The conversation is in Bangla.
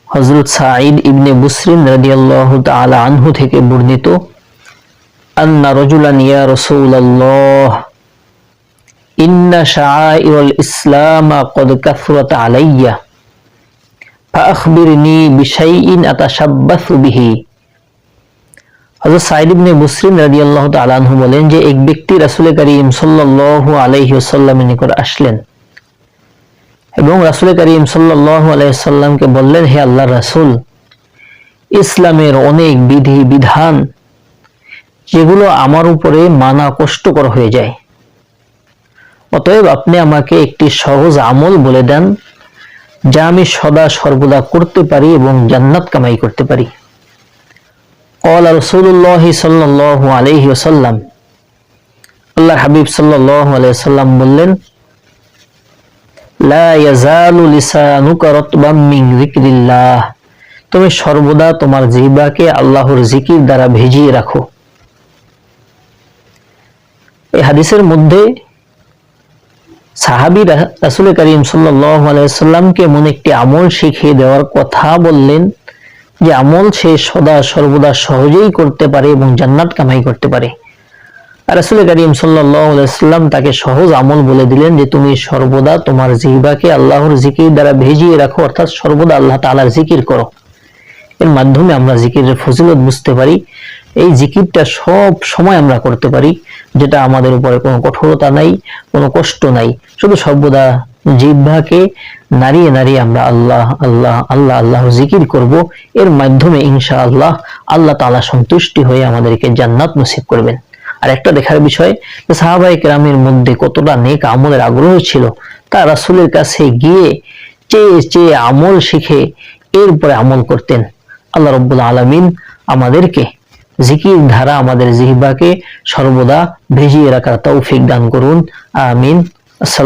হযরত সাঈদ ইবনে বুসরিন রাদিয়াল্লাহু তাআলা আনহু থেকে বর্ণিত, আন্না রাজুলান ইয়া রাসূলুল্লাহ ইন্না শাআইরাল ইসলাম ক্বাদ কাসরাত আলাইয়া ফাআখবিরনি বিশাইইন আতাশাব্বাসু বিহি। হযরত সাঈদ ইবনে বুসরিন রাদিয়াল্লাহু তাআলা আনহু বলেন যে এক ব্যক্তি রাসূল করিম সাল্লাল্লাহু আলাইহি ওয়াসাল্লামের নিকট আসলেন এবং রাসূল করিম সাল্লাল্লাহু আলাইহি ওয়াসাল্লামকে বললেন, হে আল্লাহর রাসূল, ইসলামের অনেক বিধি বিধান যেগুলো আমার উপরে মানা কষ্টকর হয়ে যায়, অতএব আপনি আমাকে একটি সহজ আমল বলে দেন যা আমি সদা সর্বদা করতে পারি এবং জান্নাত কামাই করতে পারি। ক্বালা রাসূলুল্লাহ সাল্লাল্লাহু আলাইহি ওয়াসাল্লাম, আল্লাহর হাবিব সাল্লাল্লাহু আলাইহি ওয়াসাল্লাম বললেন, লা ইয়াজালু লিসানুকা রাতবাম মিন যিকরিল্লাহ, তুমি সর্বদা তোমার জিহ্বাকে আল্লাহর জিকির দ্বারা ভিজিয়ে রাখো। এই হাদিসের মধ্যে সাহাবী রাসূল করিম সাল্লাল্লাহু আলাইহি ওয়াসাল্লামকে এমন একটি আমল শিখিয়ে দেওয়ার কথা বললেন যে আমল সে সদা সর্বদা সহজেই করতে পারে এবং জান্নাত কামাই করতে পারে। আর রাসূল করিম সাল্লাল্লাহু আলাইহি ওয়াসাল্লাম তাকে সহজ আমল বলে দিলেন যে তুমি সর্বদা তোমার জিহ্বাকে আল্লাহর জিকির দ্বারা ভিজিয়ে রাখো, অর্থাৎ সর্বদা আল্লাহ তাআলার জিকির করো। এর মাধ্যমে আমরা জিকিরের ফজিলত বুঝতে পারি। এই জিকিরটা সব সময় আমরা করতে পারি, যেটা আমাদের উপরে কোনো কঠোরতা নাই, কোনো কষ্ট নাই, শুধু সর্বদা জিহ্বাকে নাড়িয়ে নাড়িয়ে আমরা আল্লাহ আল্লাহ আল্লাহ আল্লাহর জিকির করব। এর মাধ্যমে ইনশাআল্লাহ আল্লাহ তাআলা সন্তুষ্টি হয়ে আমাদেরকে জান্নাত নসিব করবেন। আর একটা দেখার বিষয় যে সাহাবায়ে কেরামের মধ্যে কতটা নেক আমলের আগ্রহ ছিল, তা রাসূলের কাছে গিয়ে চেয়ে চেয়ে আমল শিখে এরপরে আমল করতেন। আল্লাহ রাব্বুল আলামিন আমাদেরকে জিকির ধারা আমাদের জিহ্বাকে সর্বদা ভিজিয়ে রাখার তৌফিক দান করুন। আমিন। আসসালাম।